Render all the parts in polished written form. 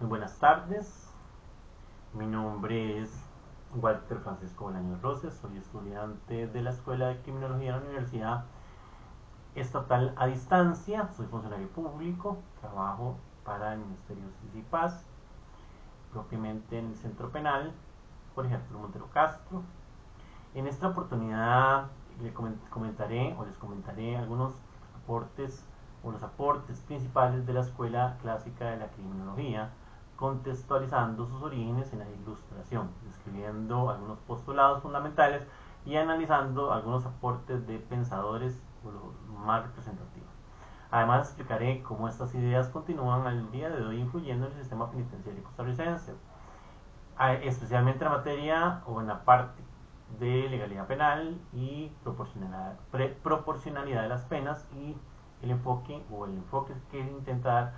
Muy buenas tardes, mi nombre es Walter Francisco Bolaños Roses, soy estudiante de la Escuela de Criminología de la Universidad Estatal a Distancia, soy funcionario público, trabajo para el Ministerio de Justicia y Paz, propiamente en el Centro Penal, por ejemplo, Montero Castro. En esta oportunidad les comentaré algunos aportes o los aportes principales de la Escuela Clásica de la Criminología, contextualizando sus orígenes en la Ilustración, describiendo algunos postulados fundamentales y analizando algunos aportes de pensadores o los más representativos. Además explicaré cómo estas ideas continúan al día de hoy influyendo en el sistema penitenciario costarricense, especialmente en la materia o en la parte de legalidad penal y proporcionalidad de las penas, y el enfoque que intenta dar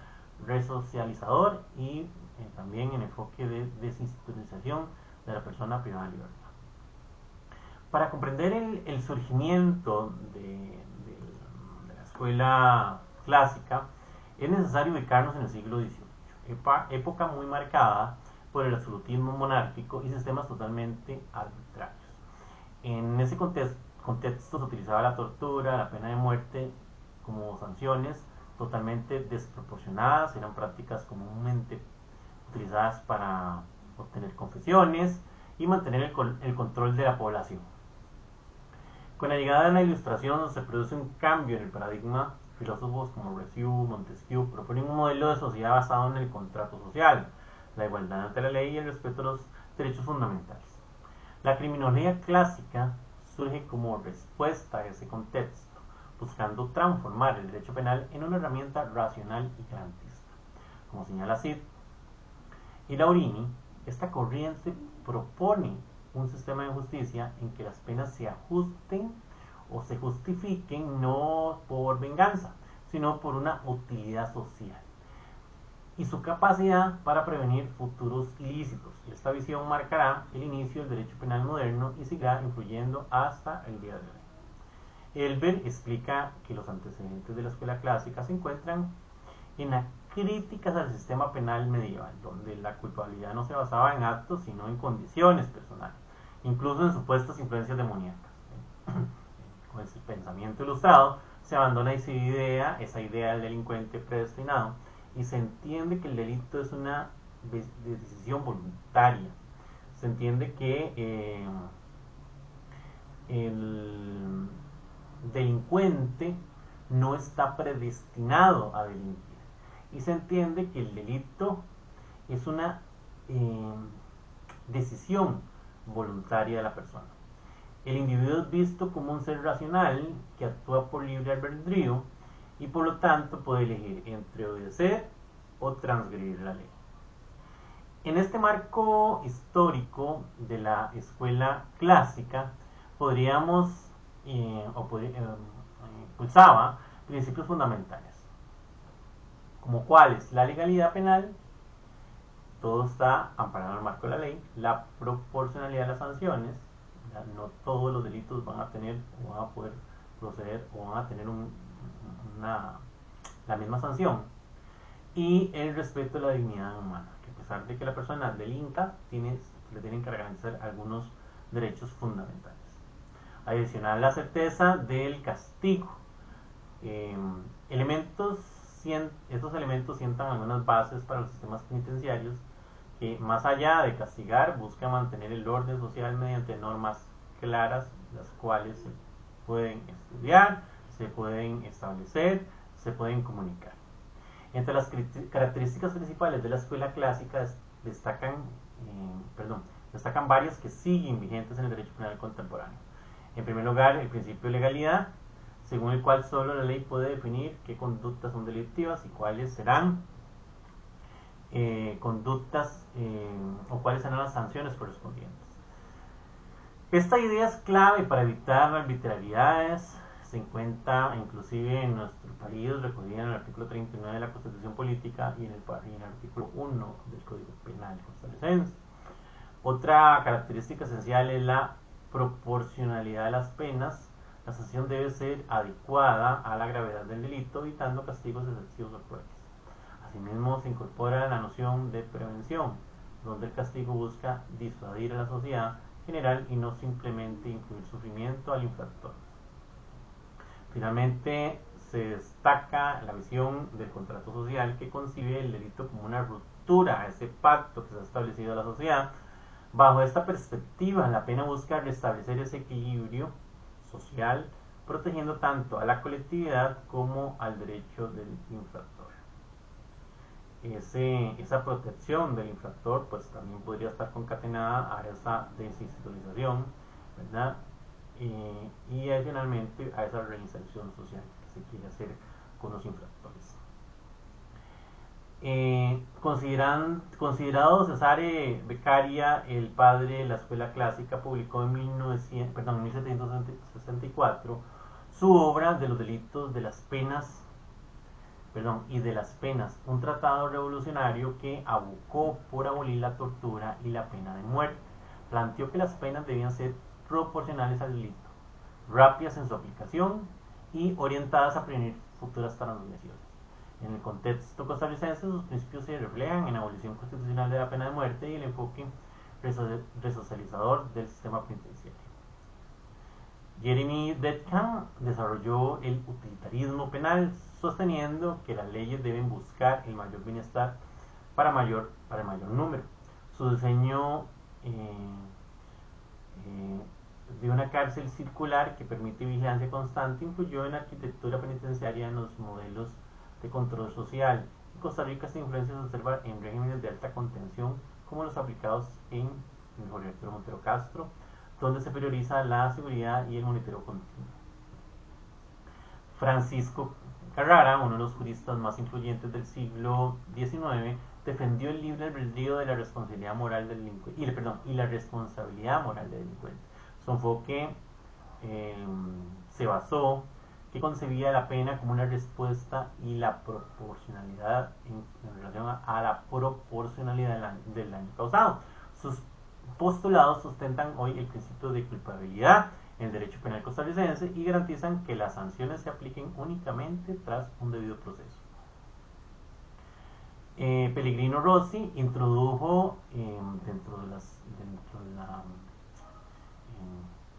resocializador y también el enfoque de desinstitucionalización de la persona privada de libertad. Para comprender el surgimiento de la escuela clásica es necesario ubicarnos en el siglo XVIII, época muy marcada por el absolutismo monárquico y sistemas totalmente arbitrarios. En ese contexto se utilizaba la tortura, la pena de muerte como sanciones totalmente desproporcionadas, eran prácticas comúnmente utilizadas para obtener confesiones y mantener el control de la población. Con la llegada de la Ilustración se produce un cambio en el paradigma. Filósofos como Rousseau, Montesquieu proponen un modelo de sociedad basado en el contrato social, la igualdad ante la ley y el respeto a los derechos fundamentales. La criminología clásica surge como respuesta a ese contexto, buscando transformar el derecho penal en una herramienta racional y garantista. Como señala Cid y Laurini, esta corriente propone un sistema de justicia en que las penas se ajusten o se justifiquen no por venganza, sino por una utilidad social y su capacidad para prevenir futuros ilícitos. Esta visión marcará el inicio del derecho penal moderno y seguirá influyendo hasta el día de hoy. Elber explica que los antecedentes de la escuela clásica se encuentran en las críticas al sistema penal medieval, donde la culpabilidad no se basaba en actos, sino en condiciones personales, incluso en supuestas influencias demoníacas. Con el pensamiento ilustrado se abandona esa idea del delincuente predestinado y se entiende que el delito es una decisión voluntaria. Se entiende que el delincuente no está predestinado a delinquir, y se entiende que el delito es una decisión voluntaria de la persona. El individuo es visto como un ser racional que actúa por libre albedrío y por lo tanto puede elegir entre obedecer o transgredir la ley. En este marco histórico de la escuela clásica podríamos impulsaba principios fundamentales, como cuáles: la legalidad penal, todo está amparado en el marco de la ley; la proporcionalidad de las sanciones, no todos los delitos van a tener o van a poder proceder o van a tener la misma sanción; y el respeto a la dignidad humana, que a pesar de que la persona delinca, le tienen que garantizar algunos derechos fundamentales. Adicional, la certeza del castigo. Estos elementos sientan algunas bases para los sistemas penitenciarios que, más allá de castigar, buscan mantener el orden social mediante normas claras, las cuales se pueden estudiar, se pueden establecer, se pueden comunicar. Entre las características principales de la escuela clásica destacan varias que siguen vigentes en el derecho penal contemporáneo. En primer lugar, el principio de legalidad, según el cual solo la ley puede definir qué conductas son delictivas y cuáles serán conductas o cuáles serán las sanciones correspondientes. Esta idea es clave para evitar arbitrariedades. Se encuentra inclusive en nuestro país recogida en el artículo 39 de la Constitución Política y en el artículo 1 del Código Penal costarricense. Otra característica esencial es la proporcionalidad de las penas. La sanción debe ser adecuada a la gravedad del delito, evitando castigos excesivos o crueles. Asimismo, se incorpora la noción de prevención, donde el castigo busca disuadir a la sociedad general y no simplemente influir sufrimiento al infractor. Finalmente, se destaca la visión del contrato social, que concibe el delito como una ruptura a ese pacto que se ha establecido en la sociedad. Bajo esta perspectiva, la pena busca restablecer ese equilibrio social, protegiendo tanto a la colectividad como al derecho del infractor. Esa protección del infractor pues también podría estar concatenada a esa desinstitucionalización, ¿verdad? Y adicionalmente a esa reinserción social que se quiere hacer con los infractores. Considerado Cesare Beccaria el padre de la escuela clásica, publicó en 1764 su obra de los delitos de las penas y de las penas, un tratado revolucionario que abocó por abolir la tortura y la pena de muerte. Planteó que las penas debían ser proporcionales al delito, rápidas en su aplicación y orientadas a prevenir futuras transgresiones. En el contexto costarricense, sus principios se reflejan en la abolición constitucional de la pena de muerte y el enfoque resocializador del sistema penitenciario. Jeremy Bentham desarrolló el utilitarismo penal, sosteniendo que las leyes deben buscar el mayor bienestar para el mayor número. Su diseño de una cárcel circular que permite vigilancia constante influyó en la arquitectura penitenciaria en los modelos de control social. En Costa Rica esta influencia se observa en regímenes de alta contención como los aplicados en el Jorge Arturo Montero Castro, donde se prioriza la seguridad y el monitoreo continuo. Francisco Carrara, uno de los juristas más influyentes del siglo XIX, defendió el libre albedrío de la responsabilidad moral del delincuente y la responsabilidad moral del delincuente. Su enfoque se basó que concebía la pena como una respuesta y la proporcionalidad en relación a la proporcionalidad del daño causado. Sus postulados sustentan hoy el principio de culpabilidad en el derecho penal costarricense y garantizan que las sanciones se apliquen únicamente tras un debido proceso. Pellegrino Rossi introdujo dentro de la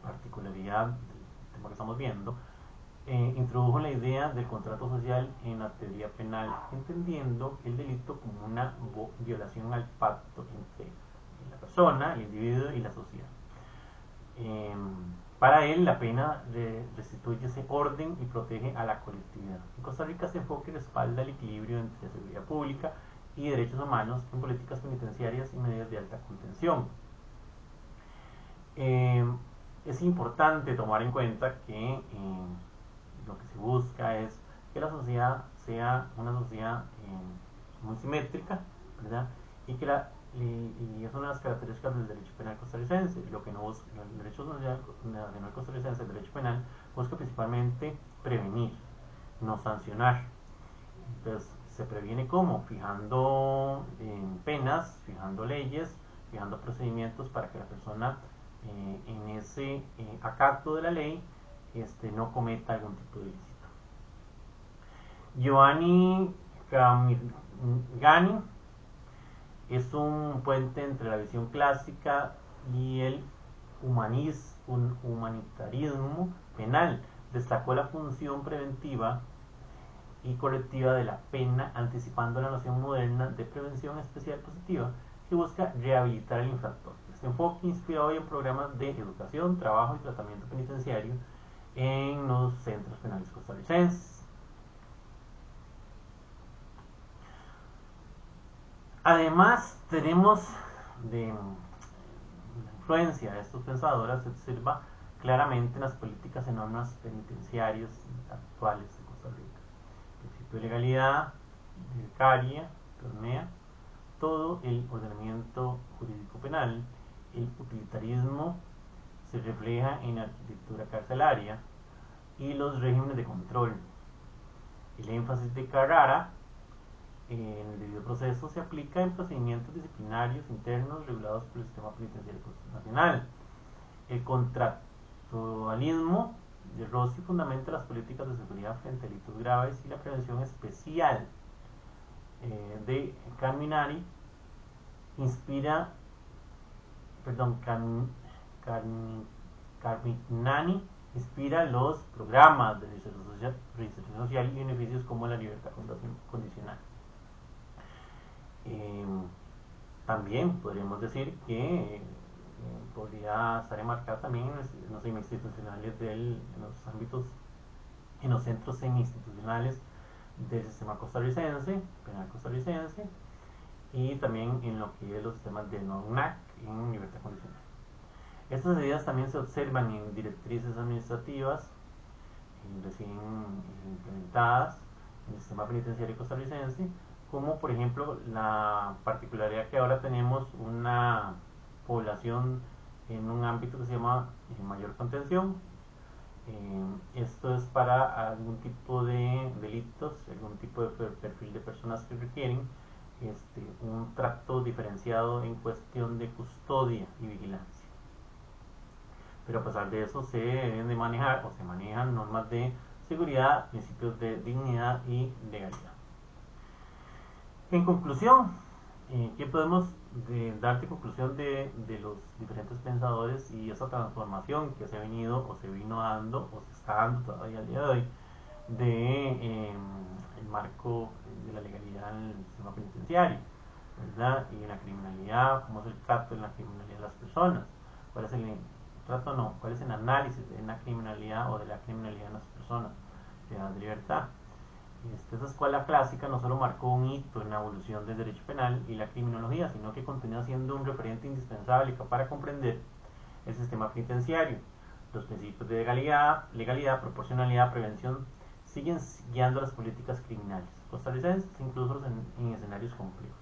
particularidad del tema que estamos viendo, introdujo la idea del contrato social en la teoría penal, entendiendo el delito como una violación al pacto entre la persona, el individuo y la sociedad. Para él, la pena restituye ese orden y protege a la colectividad. En Costa Rica, este enfoque respalda el equilibrio entre seguridad pública y derechos humanos en políticas penitenciarias y medidas de alta contención. Es importante tomar en cuenta que lo que se busca es que la sociedad sea una sociedad muy simétrica, ¿verdad? Y es una de las características del derecho penal costarricense. Lo que no busca el derecho nacional costarricense, el derecho penal, busca principalmente prevenir, no sancionar. Entonces, se previene ¿cómo? Fijando penas, fijando leyes, fijando procedimientos para que la persona en ese acato de la ley no cometa algún tipo de ilícito. Giovanni Camilleri es un puente entre la visión clásica y el humanitarismo penal. Destacó la función preventiva y correctiva de la pena, anticipando la noción moderna de prevención especial positiva que busca rehabilitar al infractor. Este enfoque inspira hoy en programas de educación, trabajo y tratamiento penitenciario en los centros penales costarricenses. Además, tenemos de la influencia de estos pensadores se observa claramente en las políticas y normas penitenciarias actuales de Costa Rica. El principio de legalidad, de Beccaria, permea todo el ordenamiento jurídico penal. El utilitarismo se refleja en la arquitectura carcelaria y los regímenes de control. El énfasis de Carrara en el debido proceso se aplica en procedimientos disciplinarios internos regulados por el sistema penitenciario nacional. El contractualismo de Rossi fundamenta las políticas de seguridad frente a delitos graves y la prevención especial de Carminani inspira, perdón, Carminani inspira los programas de reinserción social y beneficios como la libertad condicional. También podríamos decir que podría estar enmarcada también en los semi-institucionales en los ámbitos, en los centros semi-institucionales del sistema costarricense, penal costarricense, y también en lo que es los sistemas de NONAC en libertad condicional. Estas medidas también se observan en directrices administrativas recién implementadas en el sistema penitenciario costarricense, como por ejemplo la particularidad que ahora tenemos una población en un ámbito que se llama mayor contención. Esto es para algún tipo de delitos, algún tipo de perfil de personas que requieren un trato diferenciado en cuestión de custodia y vigilancia. Pero a pesar de eso se deben de manejar o se manejan normas de seguridad, principios de dignidad y legalidad. En conclusión, ¿qué podemos dar de conclusión de los diferentes pensadores y esa transformación que se ha venido o se vino dando o se está dando todavía al día de hoy de el marco de la legalidad en el sistema penitenciario, ¿verdad? Y en la criminalidad, cómo es el trato en la criminalidad de las personas, cuál es cuál es el análisis de la criminalidad o de la criminalidad en las personas privadas de libertad. Esta escuela clásica no solo marcó un hito en la evolución del derecho penal y la criminología, sino que continúa siendo un referente indispensable para comprender el sistema penitenciario. Los principios de legalidad, proporcionalidad, prevención siguen guiando las políticas criminales costarricenses, incluso en escenarios complejos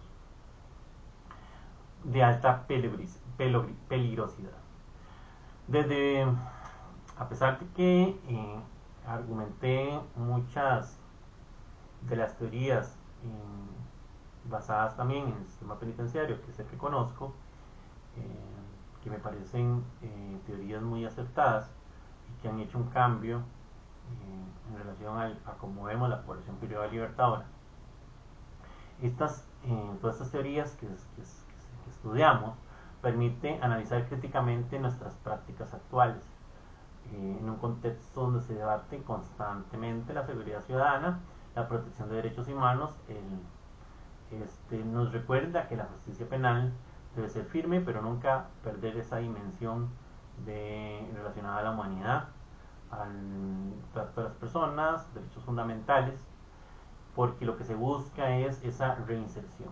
de alta peligrosidad. A pesar de que argumenté muchas de las teorías basadas también en el sistema penitenciario, que es el que conozco, que me parecen teorías muy acertadas y que han hecho un cambio en relación a cómo vemos la población privada de libertad ahora. Todas estas teorías que estudiamos permiten analizar críticamente nuestras prácticas actuales en un contexto donde se debate constantemente la seguridad ciudadana, la protección de derechos humanos. Nos recuerda que la justicia penal debe ser firme, pero nunca perder esa dimensión relacionada a la humanidad, al trato de las personas, derechos fundamentales, porque lo que se busca es esa reinserción.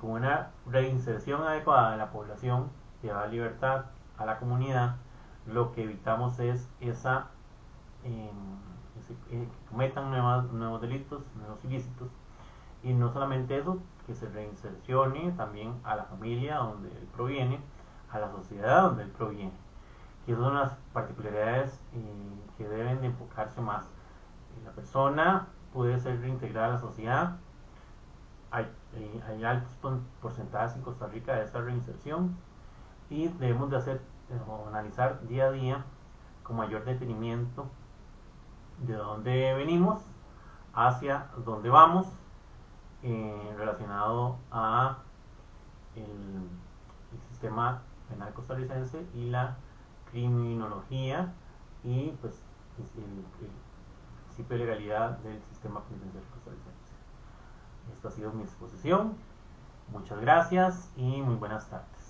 Con una reinserción adecuada de la población que da libertad a la comunidad, lo que evitamos es que cometan nuevos delitos, nuevos ilícitos, y no solamente eso, que se reinsercione también a la familia donde él proviene, a la sociedad donde él proviene. Y esas son las particularidades que deben de enfocarse más. La persona puede ser reintegrada a la sociedad. Hay altos porcentajes en Costa Rica de esa reinserción y debemos de analizar día a día con mayor detenimiento de dónde venimos hacia dónde vamos, relacionado a el sistema penal costarricense y la criminología y pues el principio de legalidad del sistema penitenciario costarricense. Esta ha sido mi exposición. Muchas gracias y muy buenas tardes.